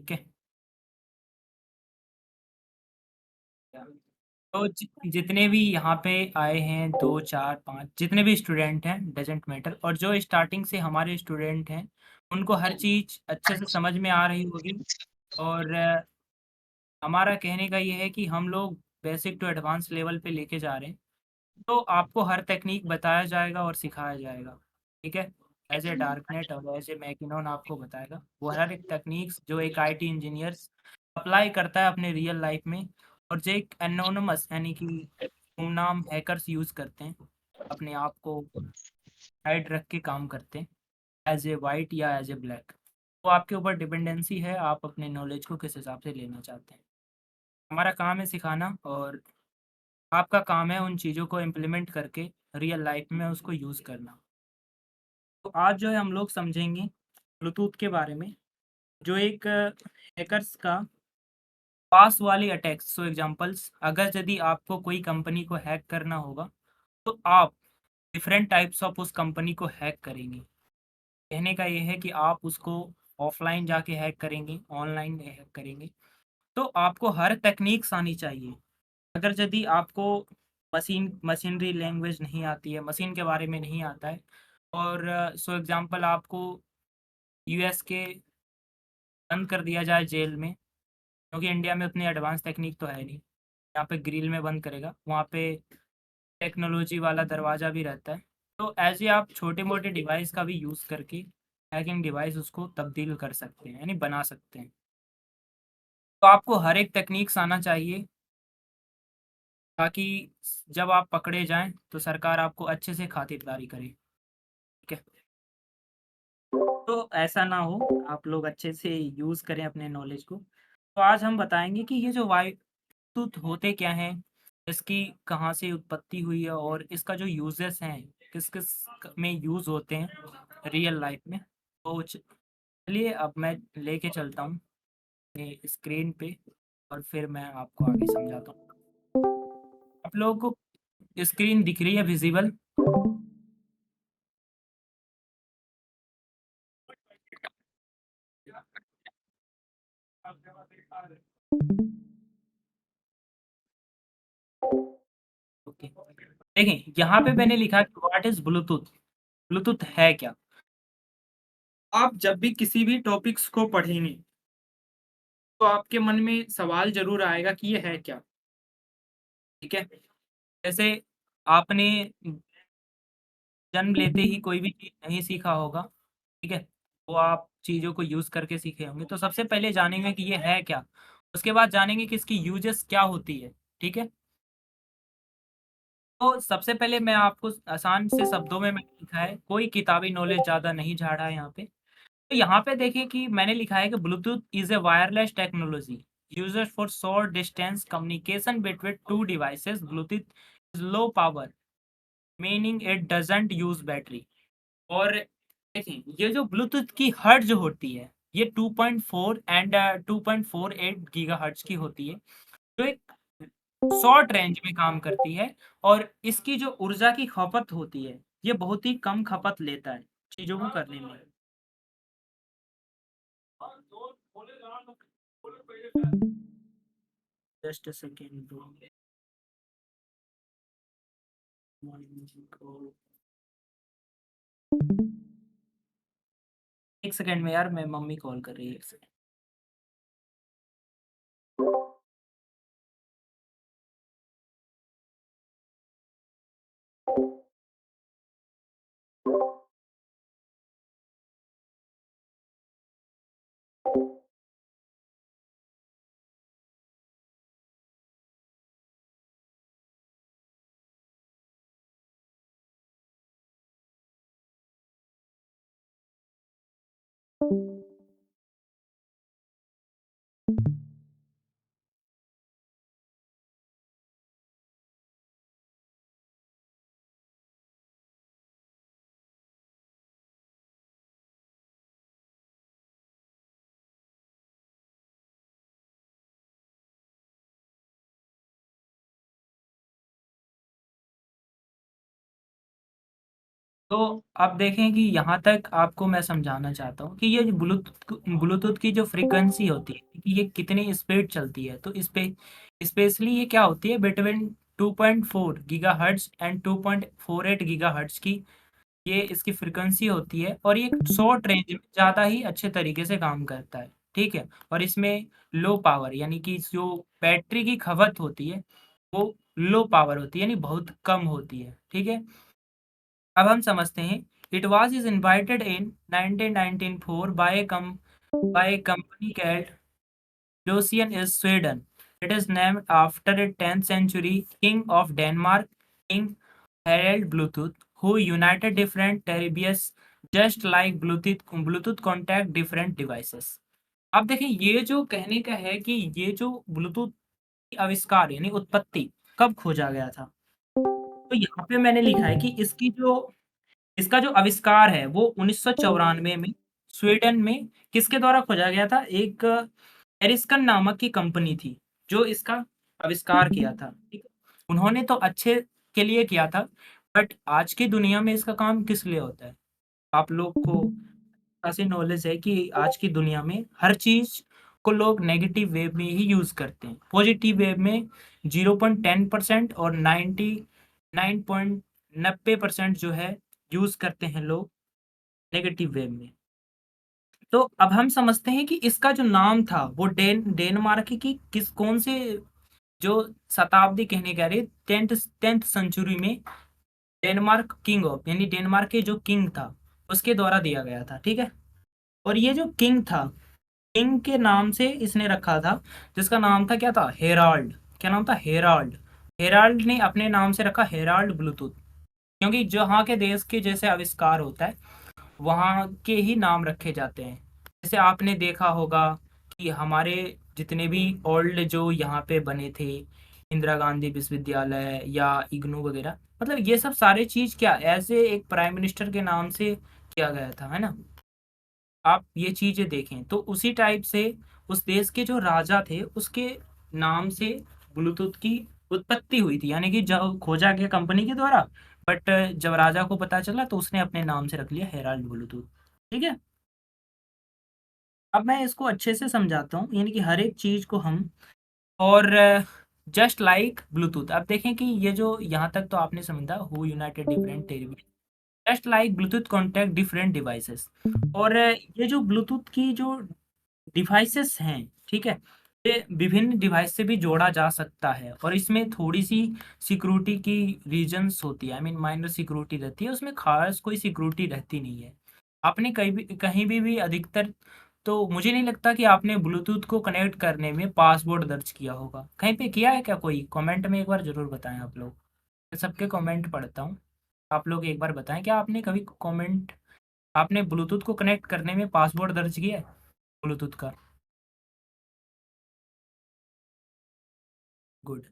ठीक है। तो जितने भी यहाँ पे आए हैं, 2 4 5 जितने भी स्टूडेंट हैं, डजेंट मैटर, और जो स्टार्टिंग से हमारे स्टूडेंट हैं, उनको हर चीज़ अच्छे से समझ में आ रही होगी। और हमारा कहने का ये है कि हम लोग बेसिक टू एडवांस लेवल पे लेके जा रहे हैं। तो आपको हर टेक्नीक बताया जाएगा और सिखाया जाएगा, ठीक है। एज ए डार्कनेट और एज ए मैकिनॉन आपको बताएगा वो हर एक टेक्निक्स जो एक आईटी इंजीनियर्स अप्लाई करता है अपने रियल लाइफ में, और जो एक एनोनमस यानी कि गुमनाम हैकर्स यूज़ करते हैं, अपने आप को हाइड रख के काम करते हैं, एज ए वाइट या एज ए ब्लैक। तो आपके ऊपर डिपेंडेंसी है, आप अपने नॉलेज को किस हिसाब से लेना चाहते हैं। हमारा काम है सिखाना, और आपका काम है उन चीज़ों को इम्प्लीमेंट करके रियल लाइफ में उसको यूज़ करना। तो आज जो है हम लोग समझेंगे ब्लूटूथ के बारे में, जो एक हैकर्स का पास वाली अटैक्स। सो एग्जांपल्स, अगर यदि आपको कोई कंपनी को हैक करना होगा, तो आप डिफरेंट टाइप्स ऑफ उस कंपनी को हैक करेंगे। कहने का ये है कि आप उसको ऑफलाइन जाके हैक करेंगे, ऑनलाइन हैक करेंगे। तो आपको हर टेक्निक्स आनी चाहिए। अगर यदि आपको मशीनरी लैंग्वेज नहीं आती है, मशीन के बारे में नहीं आता है, और सो एग्जांपल आपको यूएस के बंद कर दिया जाए जेल में, क्योंकि इंडिया में उतनी एडवांस टेक्निक तो है नहीं। यहाँ पे ग्रिल में बंद करेगा, वहाँ पे टेक्नोलॉजी वाला दरवाज़ा भी रहता है। तो ऐसे आप छोटे मोटे डिवाइस का भी यूज़ करके हैकिंग डिवाइस उसको तब्दील कर सकते हैं, यानी बना सकते हैं। तो आपको हर एक टेक्निक्स आना चाहिए, ताकि जब आप पकड़े जाएं तो सरकार आपको अच्छे से खातिरदारी करे, ठीक है। तो ऐसा ना हो, आप लोग अच्छे से यूज़ करें अपने नॉलेज को। तो आज हम बताएंगे कि ये जो वायुतुत होते क्या हैं, इसकी कहाँ से उत्पत्ति हुई है, और इसका जो यूजेस हैं किस किस में यूज़ होते हैं रियल लाइफ में। तो चलिए अब मैं लेके चलता हूँ अपने स्क्रीन पे, और फिर मैं आपको आगे समझाता हूँ। आप लोगों को स्क्रीन दिख रही है विजिबल? ओके, देखें यहाँ पे मैंने लिखा कि व्हाट इज ब्लूटूथ। ब्लूटूथ है क्या? आप जब भी किसी भी टॉपिक्स को पढ़ेंगे, तो आपके मन में सवाल ज़रूर आएगा कि ये है क्या? ठीक है? जैसे आपने जन्म लेते ही कोई भी चीज़ नहीं सीखा होगा, ठीक है? वो आप चीज़ों को यूज़ करके सीखे होंगे। तो सबसे पहले जानेंगे कि ये है क्या? उसके बाद जानेंगे कि इसकी यूजेस क्या होती है, ठीक है? तो सबसे पहले मैं आपको आसान से शब्दों में मैंने लिखा है, कोई किताबी नॉलेज ज़्यादा नहीं झाड़ा है यहाँ पे। तो यहाँ पे देखिए कि मैंने लिखा है कि Bluetooth is a wireless technology used for short distance communication between two devices. Bluetooth is low power, meaning it doesn't use battery. और देखिए ये जो ब्लूटूथ की हर्ट्ज जो होती है, ये 2.4 एंड 2.48 गीगाहर्ट्ज की होती है, जो एक शॉर्ट रेंज में काम करती है। और इसकी जो ऊर्जा की खपत होती है, ये बहुत ही कम खपत लेता है चीज़ों को करने में। Just a second bro. एक सेकंड में यार, मैं मम्मी कॉल कर रही है, एक सेकंड। तो अब देखें कि यहाँ तक आपको मैं समझाना चाहता हूँ कि ये जो ब्लूटूथ ब्लूटूथ की जो फ्रीक्वेंसी होती है कि ये कितनी स्पीड चलती है, तो इस पे स्पेशली ये क्या होती है बिटवीन 2.4 गीगाहर्ट्ज एंड 2.48 गीगाहर्ट्ज की ये इसकी फ्रीक्वेंसी होती है, और ये शॉर्ट रेंज में ज़्यादा ही अच्छे तरीके से काम करता है। ठीक है, और इसमें लो पावर यानी कि जो बैटरी की खपत होती है वो लो पावर होती है, यानी बहुत कम होती है। ठीक है, अब हम समझते हैं। It was is invited in 1994 by a company called Josian is Sweden. It is named after a 10th century king of Denmark, King Harald Bluetooth, who united different territories just like Bluetooth contact different devices. अब देखिए ये जो कहने का है कि ये जो ब्लूटूथ की आविष्कार यानी उत्पत्ति कब खोजा गया था, तो यहाँ पे मैंने लिखा है कि इसका जो आविष्कार है वो 1994 में स्वीडन में किसके द्वारा खोजा गया था? एक एरिस्कन नामक की कंपनी थी जो इसका आविष्कार किया था। ठीक है? उन्होंने तो अच्छे के लिए किया था, बट आज की दुनिया में इसका काम किस लिए होता है? आप लोग को खासी नॉलेज है कि आज की दुनिया में हर चीज को लोग नेगेटिव वे में ही यूज करते हैं। पॉजिटिव वे में 0.10% और 99.90% जो है यूज करते हैं लोग नेगेटिव वे में। तो अब हम समझते हैं कि इसका जो नाम था वो डेनमार्क की किस कौन से जो शताब्दी कहने का रही टेंथ सेंचुरी में डेनमार्क किंग ऑफ यानी डेनमार्क के जो किंग था उसके द्वारा दिया गया था। ठीक है, और ये जो किंग था, किंग के नाम से इसने रखा था, जिसका नाम था क्या था? हेराल्ड। क्या नाम था? हेराल्ड। हेराल्ड ने अपने नाम से रखा हेराल्ड ब्लूटूथ, क्योंकि जहाँ के देश के जैसे आविष्कार होता है वहाँ के ही नाम रखे जाते हैं। जैसे आपने देखा होगा कि हमारे जितने भी ओल्ड जो यहाँ पे बने थे, इंदिरा गांधी विश्वविद्यालय या इग्नू वगैरह, मतलब ये सब सारे चीज़ क्या ऐसे एक प्राइम मिनिस्टर के नाम से किया गया था, है ना? आप ये चीजें देखें तो उसी टाइप से उस देश के जो राजा थे उसके नाम से ब्लूटूथ की उत्पत्ति हुई थी, यानी कि जब खोजा गया कंपनी के द्वारा, बट जब राजा को पता चला तो उसने अपने नाम से रख लिया हेराल्ड ब्लूटूथ। ठीक है, अब मैं इसको अच्छे से समझाता हूँ, यानी कि हर एक चीज को हम और जस्ट लाइक ब्लूटूथ। अब देखें कि ये जो यहाँ तक तो आपने समझा who United different just like Bluetooth contact different devices. और ये जो ब्लूटूथ की जो डिवाइसेस हैं, ठीक है, ये विभिन्न डिवाइस से भी जोड़ा जा सकता है, और इसमें थोड़ी सी सिक्योरिटी की रीजंस होती है, आई मीन माइनर सिक्योरिटी रहती है, उसमें खास कोई सिक्योरिटी रहती नहीं है। आपने कहीं भी अधिकतर, तो मुझे नहीं लगता कि आपने ब्लूटूथ को कनेक्ट करने में पासवर्ड दर्ज किया होगा। कहीं पे किया है क्या? कोई कमेंट में एक बार जरूर बताएं आप लोग। मैं सबके कमेंट पढ़ता हूँ। आप लोग एक बार बताएं क्या आपने कभी कमेंट, आपने ब्लूटूथ को कनेक्ट करने में पासवर्ड दर्ज किया है ब्लूटूथ का? गुड।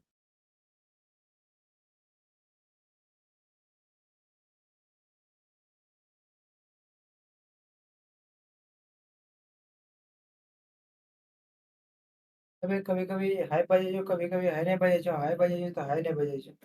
कभी कभी कभी हाय बजाइजो कभी कभी हाय नहीं बजाइजो हाय बजाइजो तो हाय नहीं बजाइजो।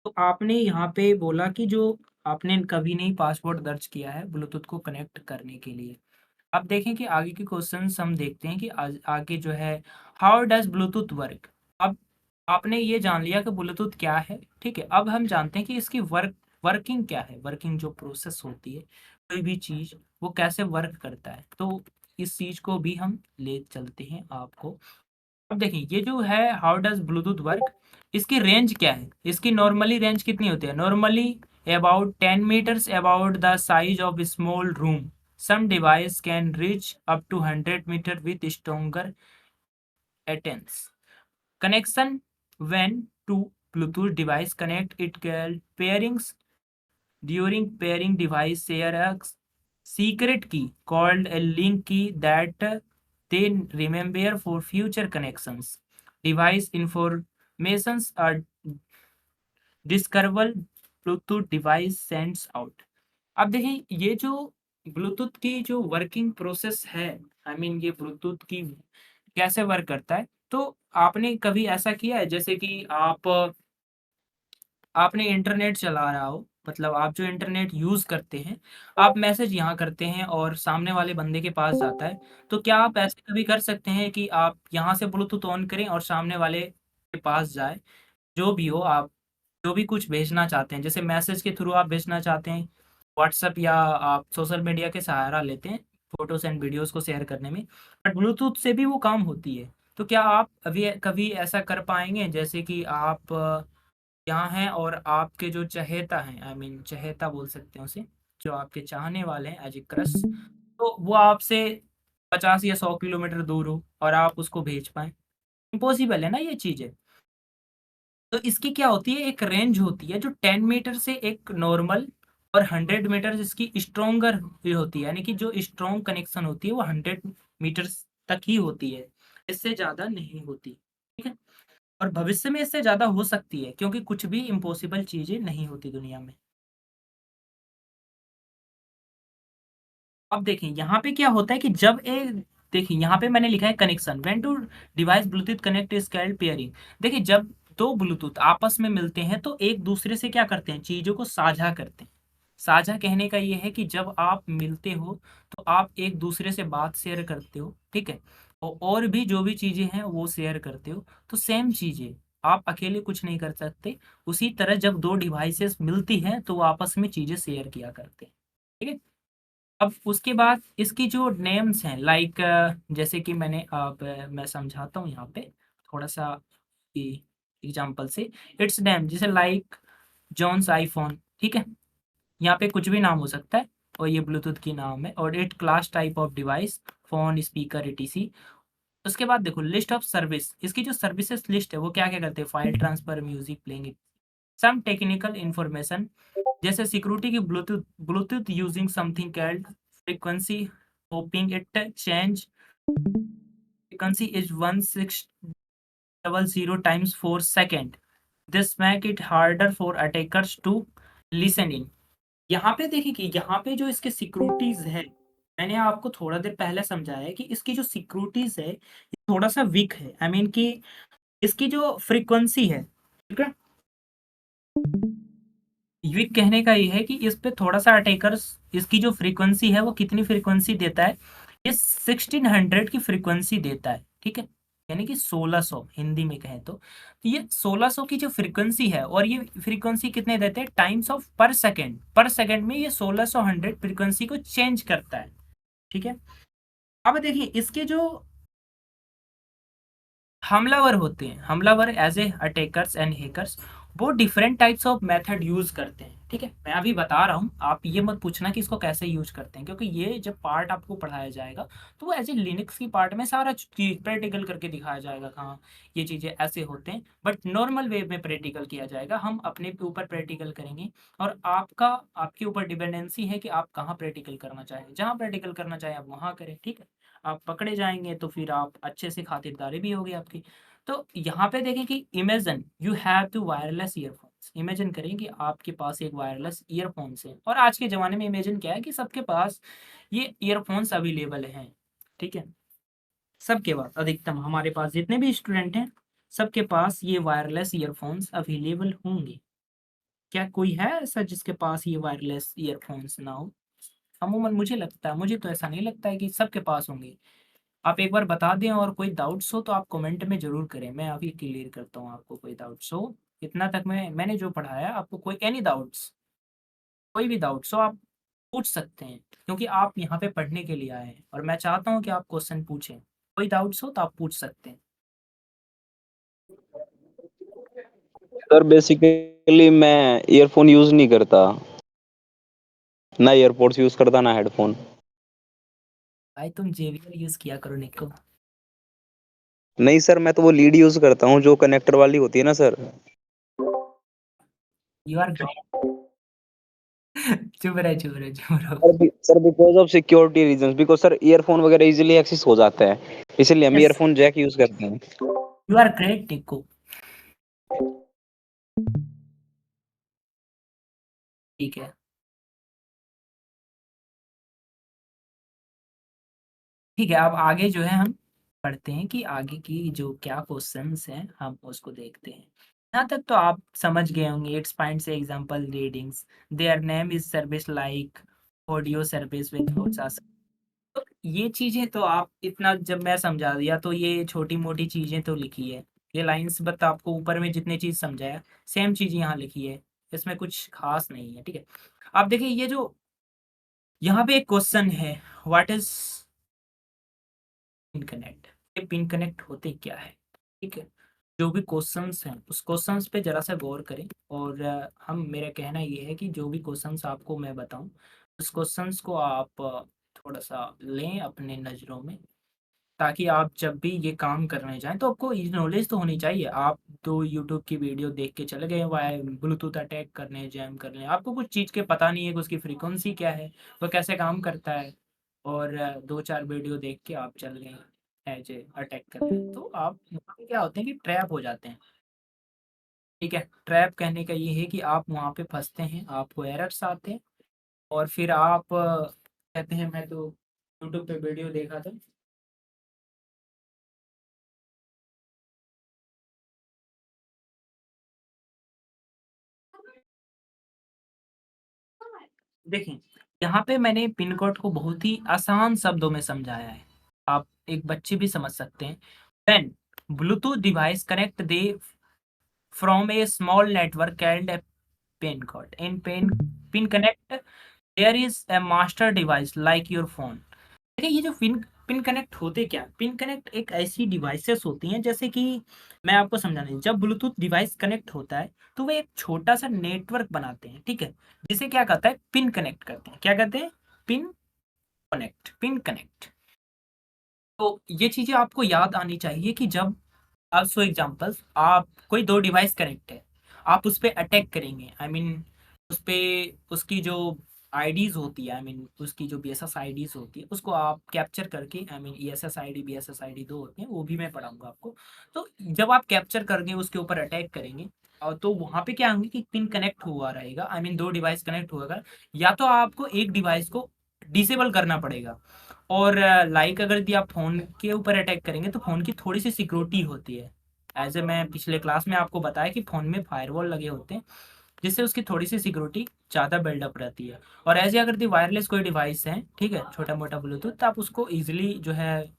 तो आपने यहाँ पे बोला कि जो आपने कभी नहीं पासवर्ड दर्ज किया है ब्लूटूथ को कनेक्ट करने के लिए। अब देखें कि आगे के क्वेश्चंस हम देखते हैं कि आगे जो है हाउ डज ब्लूटूथ वर्क। अब आपने ये जान लिया कि ब्लूटूथ क्या है, ठीक है। अब हम जानते हैं कि इसकी वर्किंग क्या है, वर्किंग जो प्रोसेस होती है कोई भी चीज़ वो कैसे वर्क करता है, तो इस चीज़ को भी हम ले चलते हैं आपको। अब देखिए ये जो है हाउ डज ब्लूटूथ वर्क, इसकी रेंज क्या है? इसकी नॉर्मली रेंज कितनी होती है? Normally about 10 metres, about the size of small room. Some device can reach up to 100 metre with stronger antennas connection when two Bluetooth device connect it called pairings during pairing device share a secret key called a link key that they remember for future connections. Device informations are discoverable Bluetooth device sends out. अब देखिए ये जो Bluetooth की जो working process है, I mean ये Bluetooth की कैसे वर्क करता है, तो आपने कभी ऐसा किया है जैसे कि आपने इंटरनेट चला रहा हो, मतलब आप जो इंटरनेट यूज़ करते हैं, आप मैसेज यहाँ करते हैं और सामने वाले बंदे के पास जाता है, तो क्या आप ऐसे कभी कर सकते हैं कि आप यहाँ से ब्लूटूथ ऑन करें और सामने वाले के पास जाए, जो भी हो आप जो भी कुछ भेजना चाहते हैं, जैसे मैसेज के थ्रू आप भेजना चाहते हैं, व्हाट्सएप या आप सोशल मीडिया के सहारा लेते हैं फ़ोटोज़ एंड वीडियोज़ को शेयर करने में, बट ब्लूटूथ से भी वो काम होती है। तो क्या आप अभी कभी ऐसा कर पाएँगे जैसे कि आप यहाँ हैं और आपके जो चहेता हैं, आई मीन चहेता बोल सकते हैं उसे, जो आपके चाहने वाले हैं एज़ ए क्रश, तो वो आपसे 50 या 100 किलोमीटर दूर हो और आप उसको भेज पाएँ? इम्पॉसिबल है ना ये चीज़ें। तो इसकी क्या होती है, एक रेंज होती है जो 10 मीटर से एक नॉर्मल और 100 मीटर इसकी स्ट्रॉन्गर भी होती है, यानी कि जो स्ट्रॉन्ग कनेक्शन होती है वो 100 मीटर्स तक ही होती है, इससे ज़्यादा नहीं होती, ठीक है? और भविष्य में इससे ज़्यादा हो सकती है क्योंकि कुछ भी इम्पॉसिबल चीज़ें नहीं होती दुनिया में। अब देखिए यहाँ पे क्या होता है कि जब देखिए यहाँ पे मैंने लिखा है connection when two device Bluetooth connect is called pairing. देखिए जब दो ब्लूटूथ आपस में मिलते हैं तो एक दूसरे से क्या करते हैं, चीज़ों को साझा करते हैं। साझा कहने का ये है कि जब आप मिलते हो तो आप एक दूसरे से बात शेयर करते हो, ठीक है, और भी जो भी चीज़ें हैं वो शेयर करते हो, तो सेम चीज़ें आप अकेले कुछ नहीं कर सकते। उसी तरह जब दो डिवाइसेस मिलती हैं तो वो आपस में चीज़ें शेयर किया करते हैं, ठीक है। अब उसके बाद इसकी जो नेम्स हैं लाइक जैसे कि मैं समझाता हूँ यहाँ पे थोड़ा-सा एग्ज़ाम्पल से। इट्स नेम जैसे लाइक जॉन्स आईफ़ोन, ठीक है? यहाँ पे कुछ भी नाम हो सकता है और ये ब्लूटूथ की नाम है और it class type of device, phone, speaker etc. उसके बाद देखो लिस्ट ऑफ सर्विस, इसकी जो सर्विसेज़ लिस्ट है वो क्या-क्या करते हैं, file transfer, music playing, some technical information जैसे सिक्योरिटी की Bluetooth Bluetooth using something called frequency hopping it change frequency is 1600 times 4 second. This make it harder for attackers to listen in. यहाँ पे देखिए कि यहाँ पे जो इसके सिक्योरिटीज है, मैंने आपको थोड़ा देर पहले समझाया है कि इसकी जो सिक्योरिटीज है ये थोड़ा सा वीक है, आई मीन कि इसकी जो फ्रीक्वेंसी है, ठीक है, वीक कहने का ये है कि इस पे थोड़ा-सा अटैकर्स इसकी जो फ्रीक्वेंसी है वो कितनी फ्रीक्वेंसी देता है, ये 1600 की फ्रीक्वेंसी देता है, ठीक है? यानी कि 1600 हिंदी में कहें तो। तो ये 1600 की जो फ्रीक्वेंसी है और ये फ्रीक्वेंसी कितने देते हैं टाइम्स ऑफ पर सेकंड में ये 1600 100 फ्रीक्वेंसी को चेंज करता है, ठीक है? अब देखिए इसके जो हमलावर होते हैं, हमलावर as a attackers and hackers, वो different types of method use करते हैं, ठीक है? मैं अभी बता रहा हूँ, आप ये मत पूछना कि इसको कैसे यूज़ करते हैं क्योंकि ये जब पार्ट आपको पढ़ाया जाएगा, तो वो एज ए लिनक्स की पार्ट में सारा चीज़ प्रैक्टिकल करके दिखाया जाएगा, हाँ, ये चीज़ें ऐसे होते हैं, बट नॉर्मल वे में प्रैक्टिकल किया जाएगा, हम अपने ऊपर प्रैक्टिकल करेंगे और आपके ऊपर डिपेंडेंसी है कि आप कहाँ प्रैक्टिकल करना चाहें, जहाँ प्रैक्टिकल करना चाहें आप वहाँ करें, ठीक है? आप पकड़े जाएँगे तो फिर आप अच्छे से खातिरदारी भी होगी आपकी। तो यहाँ पे देखें कि imagine you have two wireless earphones, imagine करें कि आपके पास एक वायरलेस ईयरफ़ोन्स है और आज के ज़माने में इमेजिन क्या है कि सबके पास ये ईयरफ़ोन्स अवेलेबल हैं, ठीक है? सबके पास अधिकतम हमारे पास जितने भी स्टूडेंट हैं, सबके पास ये वायरलेस ईयरफ़ोन्स अवेलेबल होंगे। क्या कोई है ऐसा जिसके पास ये वायरलेस ईयरफ़ोन्स ना हो? अमूमन मुझे लगता है, मुझे तो ऐसा नहीं लगता है कि सबके पास होंगे। आप एक बार बता दें और कोई डाउट्स हो तो आप कमेंट में ज़रूर करें, मैं अभी क्लियर करता हूँ आपको कोई डाउट्स हो। इतना तक मैंने जो पढ़ाया आपको कोई एनी डाउट्स, कोई भी डाउट्स हो आप पूछ सकते हैं क्योंकि आप यहाँ पे पढ़ने के लिए आए हैं और मैं चाहता हूँ कि आप क्वेश्चन पूछें। कोई डाउट्स हो तो आप पूछ सकते हैं। सर बेसिकली मैं ईयरफोन यूज नहीं करता, ना ईयरपोड्स यूज करता ना हेडफोन। भाई तुम जेबीएल यूज़ किया करो निको। नहीं सर, मैं तो वो लीड यूज करता हूँ जो कनेक्टर वाली होती है ना सर। यू आर चुप रहे, चुप रहे, चुप रहो। Sir because of security reasons, because sir earphone वगैरह इज़िली एक्सेस हो जाता है, इसीलिए हम यस, ईयरफ़ोन जैक यूज़ करते हैं। You are correct Nikku. ठीक है। ठीक है, अब आगे जो है हम पढ़ते हैं कि आगे की जो क्या क्वेश्चंस हैं, हम उसको देखते हैं। यहाँ तक तो आप समझ गए होंगे, इट्स फाइंड से example readings, their name is service like audio service with notes. तो ये चीज़ें तो आप इतना जब मैं समझा दिया तो ये छोटी-मोटी चीज़ें तो लिखी है। ये लाइन्स बस आपको ऊपर में जितनी चीज़ समझाया, सेम चीज़ यहाँ लिखी है। इसमें कुछ ख़ास नहीं है, ठीक है? अब देखिए ये जो यहाँ पे एक क्वेश्चन है, व्हाट इज़ पिन कनेक्ट? ये पिन कनेक्ट होते क्या है? ठीक है? जो भी क्वेश्चंस हैं, उस क्वेश्चंस पे ज़रा-सा गौर करें और हम मेरा कहना ये है कि जो भी क्वेश्चंस आपको मैं बताऊँ, उस क्वेश्चंस को आप थोड़ा-सा लें अपने नज़रों में, ताकि आप जब भी ये काम करने जाएँ तो आपको ये नॉलेज तो होनी चाहिए। आप तो यूट्यूब की वीडियो देख के चले गए वाया ब्लूटूथ अटैक करने, जैम करने, आपको कुछ चीज़ के पता नहीं है कि उसकी फ्रीक्वेंसी क्या है, वो कैसे काम करता है और 2-4 वीडियो देख के आप चल गए ऐज़ ए अटैक करने। तो आप वहाँ पे क्या होते हैं कि ट्रैप हो जाते हैं, ठीक है? ट्रैप कहने का ये है कि आप वहाँ पे फँसते हैं, आपको एरर्स आते हैं और फिर आप कहते हैं मैं तो यूट्यूब पे वीडियो देखा था। देखिए, यहाँ पे मैंने पिन कोड को बहुत ही आसान शब्दों में समझाया है। आप एक बच्चे भी समझ सकते हैं। When Bluetooth device connect they from a small network called a pin code. In pin connect there is a master device like your phone. देखिए ये जो पिन पिन कनेक्ट होते क्या? पिन कनेक्ट एक ऐसी डिवाइसेस होती हैं जैसे कि मैं आपको समझाना जब ब्लूटूथ डिवाइस कनेक्ट होता है, तो वो एक छोटा-सा नेटवर्क बनाते हैं, ठीक है? जिसे क्या कहता है पिन कनेक्ट करते हैं। क्या कहते हैं? Pin connect. तो ये चीज़ें आपको याद आनी चाहिए कि जब आप फॉर एग्ज़ाम्पल आप कोई 2 डिवाइस कनेक्ट है, आप उस पे अटैक करेंगे, आई मीन उस पे उसकी जो आईडीज़ होती है, आई मीन उसकी जो बीएसएस आईडीज़ होती है, उसको आप कैप्चर करके, I mean ESS ID, BSS ID 2 होते हैं, वो भी मैं पढ़ाऊँगा आपको। तो जब आप कैप्चर करके उसके ऊपर अटैक करेंगे तो वहाँ पे क्या होंगे कि पिन कनेक्ट हुआ रहेगा, आई मीन 2 डिवाइस कनेक्ट होगा, या तो आपको एक डिवाइस को डिसेबल करना पड़ेगा और लाइक अगर यदि आप फ़ोन के ऊपर अटैक करेंगे तो फ़ोन की थोड़ी-सी सिक्योरिटी होती है। ऐज़ ए मैं पिछले क्लास में आपको बताया कि फ़ोन में फ़ायरवॉल लगे होते हैं, जिससे उसकी थोड़ी-सी सिक्योरिटी ज़्यादा बिल्डअप रहती है। और ऐसे अगर यदि वायरलेस कोई डिवाइस है, ठीक है? छोटा-मोटा ब्लूटूथ तो आप उसको ईज़िली जो है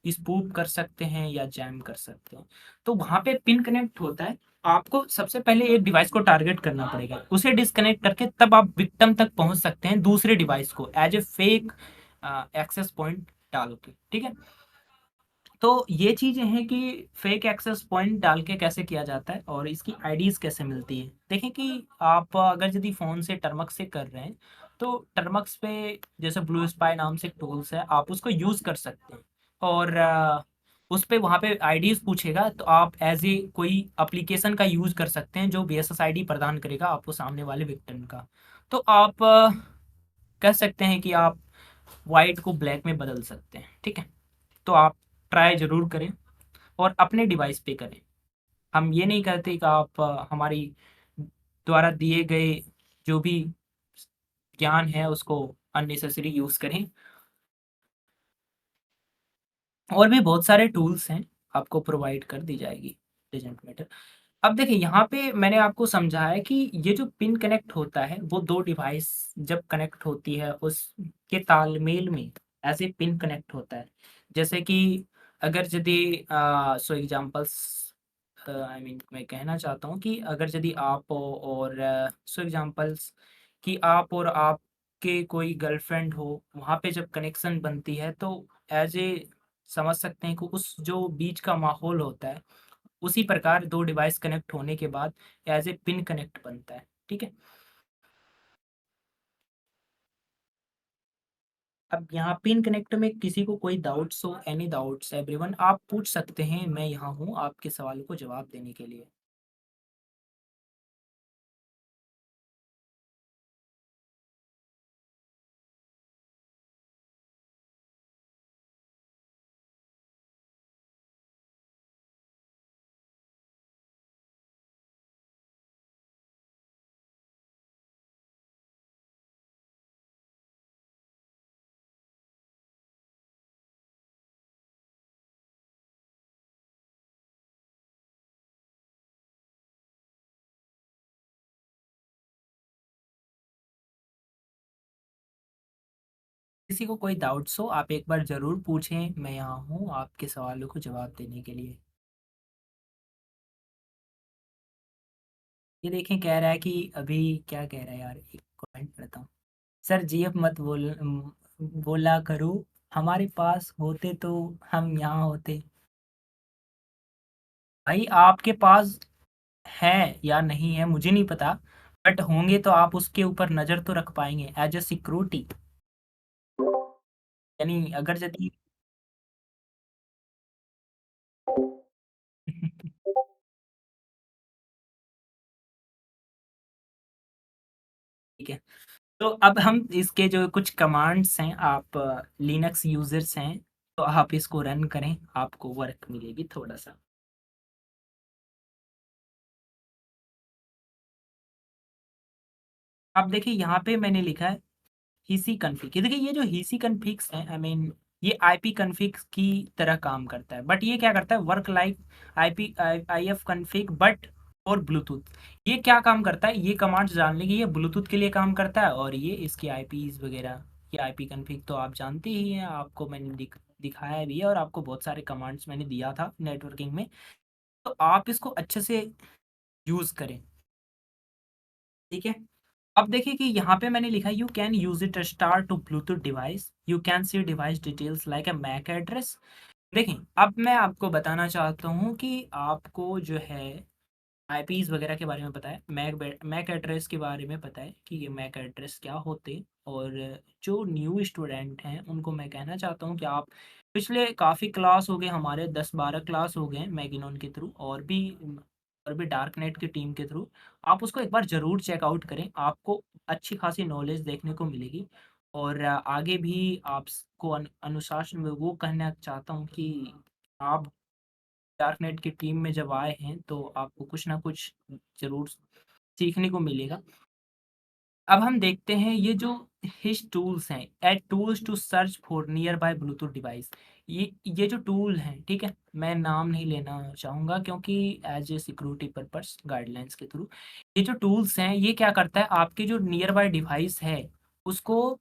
स्पूफ कर सकते हैं या जैम कर सकते हैं। तो वहाँ पे पिन कनेक्ट होता है, आपको सबसे पहले एक डिवाइस को टारगेट करना पड़ेगा। उसे डिस्कनेक्ट करके तब आप विक्टिम तक पहुँच सकते हैं दूसरे डिवाइस को as a fake access point डाल के, ठीक है? तो ये चीज़ें हैं कि फेक एक्सेस पॉइंट डाल के कैसे किया जाता है और इसकी आईडीज़ कैसे मिलती है। देखें कि आप अगर यदि फ़ोन से टर्मक्स से कर रहे हैं, तो टर्मक्स पे जैसे ब्लू स्पाई नाम से एक टूल्स है, आप उसको यूज़ कर सकते हैं और उस पे वहाँ पे आईडीज़ पूछेगा तो आप ऐज़ ए कोई एप्लीकेशन का यूज़ कर सकते हैं जो बीएसएस आईडी प्रदान करेगा आपको सामने वाले विक्टिम का। तो आप कह सकते हैं कि आप व्हाइट को ब्लैक में बदल सकते हैं, ठीक है? तो आप ट्राई ज़रूर करें और अपने डिवाइस पे करें। हम ये नहीं कहते कि आप हमारी द्वारा दिए गए जो भी ज्ञान है उसको अननेसेसरी यूज़ करें। और भी बहुत सारे टूल्स हैं, आपको प्रोवाइड कर दी जाएगी, डज़न्ट मैटर। अब देखिए यहाँ पे मैंने आपको समझाया कि ये जो पिन कनेक्ट होता है वो 2 डिवाइस जब कनेक्ट होती है उसके तालमेल में ऐसे पिन कनेक्ट होता है। जैसे कि अगर यदि सो एग्ज़ाम्पल्स आई मीन मैं कहना चाहता हूँ कि अगर यदि आप और सो एग्ज़ाम्पल्स कि आप और आपके कोई गर्लफ्रेंड हो, वहाँ पे जब कनेक्शन बनती है तो ऐज़ ए समझ सकते हैं कि उस जो बीच का माहौल होता है उसी प्रकार 2 डिवाइस कनेक्ट होने के बाद एज़ ए पिन कनेक्ट बनता है, ठीक है? अब यहाँ पिन कनेक्ट में किसी को कोई डाउट्स हो, एनी डाउट्स एवरीवन आप पूछ सकते हैं, मैं यहाँ हूँ आपके सवालों को जवाब देने के लिए। किसी को कोई डाउट्स हो आप एक बार ज़रूर पूछें, मैं यहाँ हूँ आपके सवालों को जवाब देने के लिए। ये देखें कह रहा है कि अभी क्या कह रहा है यार, एक कमेंट पढ़ता हूँ। सर जीएफ मत बोला करो, हमारे पास होते तो हम यहाँ होते। भाई आपके पास है या नहीं है मुझे नहीं पता, बट होंगे तो आप उसके ऊपर नज़र तो रख पाएंगे एज ए सिक्योरिटी। यानी अगर यदि ठीक है, तो अब हम इसके जो कुछ कमांड्स हैं, आप लिनक्स यूजर्स हैं तो आप इसको रन करें, आपको वर्क मिलेगी थोड़ा सा। आप देखिए यहाँ पे मैंने लिखा है हीसी कन्फिग। देखिए ये जो हीसी कन्फिग्स है, आई मीन ये आईपी कन्फिग्स की तरह काम करता है, बट ये क्या करता है, work like IP if config but और ब्लूटूथ। ये क्या काम करता है, ये कमांड्स जान लेंगे, ये ब्लूटूथ के लिए काम करता है और ये इसकी आईपीज वगैरह। ये आईपी कन्फिग तो आप जानते ही हैं, आपको मैंने दिखाया भी है और आपको बहुत सारे कमांड्स मैंने दिया था नेटवर्किंग में, तो आप इसको अच्छे से यूज़ करें। ठीक है, अब देखिए कि यहाँ पे मैंने लिखा you can use it start to Bluetooth device, you can see device details like a MAC address. देखिए अब मैं आपको बताना चाहता हूँ कि आपको जो है आईपीज वगैरह के बारे में पता है, मैक एड्रेस के बारे में पता है कि ये मैक एड्रेस क्या होते हैं। और जो न्यू स्टूडेंट हैं उनको मैं कहना चाहता हूँ कि आप पिछले काफ़ी क्लास हो गए, हमारे 10-12 क्लास हो गए हैं मैगिनोन के थ्रू, और भी डार्क नेट की टीम के थ्रू। आप उसको एक बार ज़रूर चेकआउट करें, आपको अच्छी खासी नॉलेज देखने को मिलेगी। और आगे भी आपको अनुशासन में वो कहना चाहता हूँ कि आप डार्कनेट की टीम में जब आए हैं तो आपको कुछ ना कुछ ज़रूर सीखने को मिलेगा। अब हम देखते हैं ये जो हिज टूल्स हैं, add tools to search for nearby Bluetooth device. ये जो टूल हैं, ठीक है, मैं नाम नहीं लेना चाहूँगा क्योंकि as a security purpose guidelines के थ्रू ये जो टूल्स हैं ये क्या करता है, आपके जो नियर बाय डिवाइस है उसको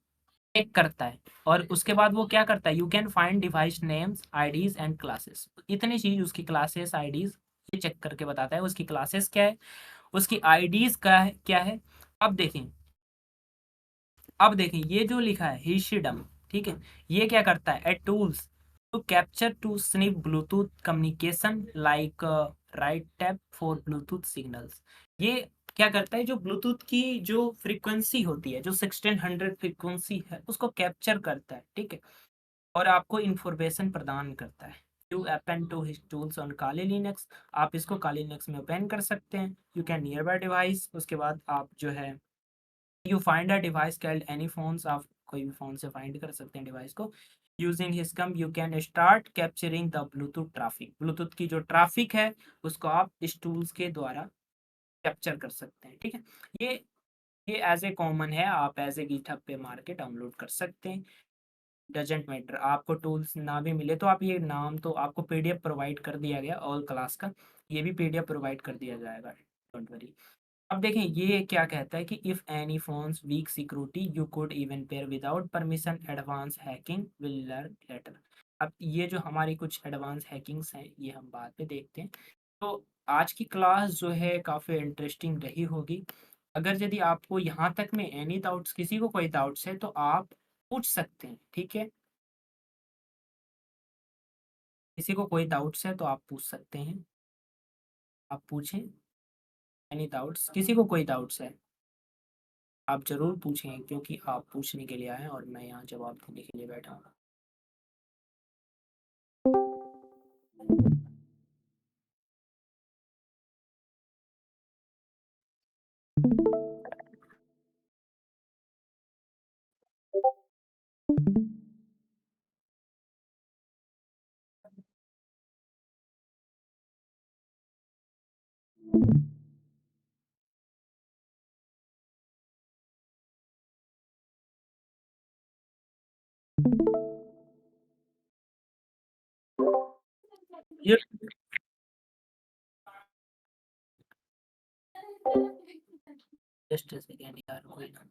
चेक करता है। और उसके बाद वो क्या करता है, you can find device names IDs and classes. इतनी चीज उसकी क्लासेस आईडीज ये चेक करके बताता है, उसकी क्लासेस क्या है, उसकी आईडीज क्या है। अब देखें, अब देखें ये जो लिखा है हिशिडम, ठीक है, ये क्या करता है, at tools to capture to snip Bluetooth communication like right tap for Bluetooth signals. ये क्या करता है, जो ब्लूटूथ की जो फ्रीक्वेंसी होती है, जो 1600 फ्रीक्वेंसी है उसको कैप्चर करता है, ठीक है, और आपको इंफॉर्मेशन प्रदान करता है। You append to his tools on Kali Linux, आप इसको काली लिनक्स में ओपन कर सकते हैं। You can near by device, उसके बाद आप जो है you find a device called any phones, आप कोई भी फोन से फाइंड कर सकते हैं डिवाइस को। यूजिंग हिस्कम you can start capturing the Bluetooth traffic, Bluetooth की जो ट्रैफिक है उसको आप इस टूल्स के द्वारा कैप्चर कर सकते हैं। ठीक है, ये ये एज ए कॉमन है, आप एज ए गिटहब पे मार के डाउनलोड कर सकते हैं। डजेंट मैटर, आपको टूल्स ना भी मिले तो आप ये नाम तो आपको पीडीएफ प्रोवाइड कर दिया गया ऑल क्लास का, ये भी पीडीएफ प्रोवाइड कर दिया जाएगा, डोंट वरी। अब देखें ये क्या कहता है कि if any phones weak security you could even pair without permission advance hacking will learn later. अब ये जो हमारी कुछ एडवांस हैकिंग्स हैं ये हम बाद में देखते हैं। तो आज की क्लास जो है काफ़ी इंटरेस्टिंग रही होगी। अगर यदि आपको यहाँ तक में एनी डाउट्स, किसी को कोई डाउट्स है तो आप पूछ सकते हैं, ठीक है, किसी को कोई डाउट्स है तो आप पूछ सकते हैं, आप पूछें। एनी डाउट्स, किसी को कोई डाउट्स है आप ज़रूर पूछें क्योंकि आप पूछने के लिए आए हैं और मैं यहाँ जवाब देने के लिए बैठा हूँ। ये जस्ट अ सेकेंड यार, कोई ना।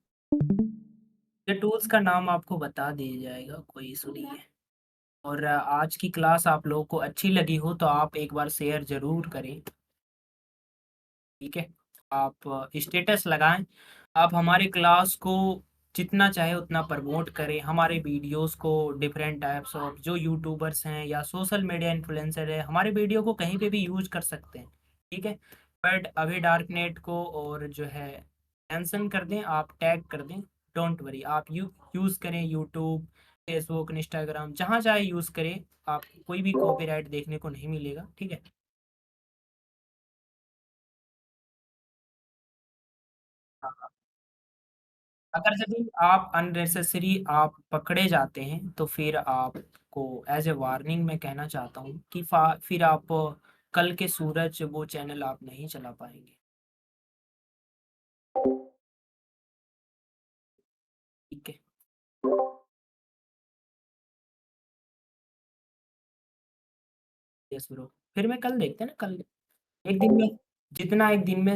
ये टूल्स का नाम आपको बता दिया जाएगा, कोई इशू नहीं है। और आज की क्लास आप लोगों को अच्छी लगी हो तो आप एक बार शेयर ज़रूर करें, ठीक है? आप स्टेटस लगाएँ, आप हमारी क्लास को जितना चाहे उतना प्रमोट करें, हमारे वीडियोज़ को डिफरेंट टाइप्स ऑफ जो यूट्यूबर्स हैं या सोशल मीडिया इन्फ्लुएंसर है, हमारे वीडियो को कहीं पे भी यूज़ कर सकते हैं, ठीक है? बट अभी डार्कनेट को और जो है मेंशन कर दें, आप टैग कर दें, डोंट वरी, आप यूज़ करें यूट्यूब, फेसबुक, इंस्टाग्राम, जहाँ चाहे यूज़ करें, आपको कोई भी कॉपीराइट देखने को नहीं मिलेगा, ठीक है? हाँ। अगर यदि आप अननेसेसरी आप पकड़े जाते हैं तो फिर आपको एज ए वार्निंग मैं कहना चाहता हूँ कि फिर आप कल के सूरज वो चैनल आप नहीं चला पाएंगे, ठीक है? यस ब्रो, फिर मैं कल देखते हैं ना, कल एक दिन में जितना एक दिन में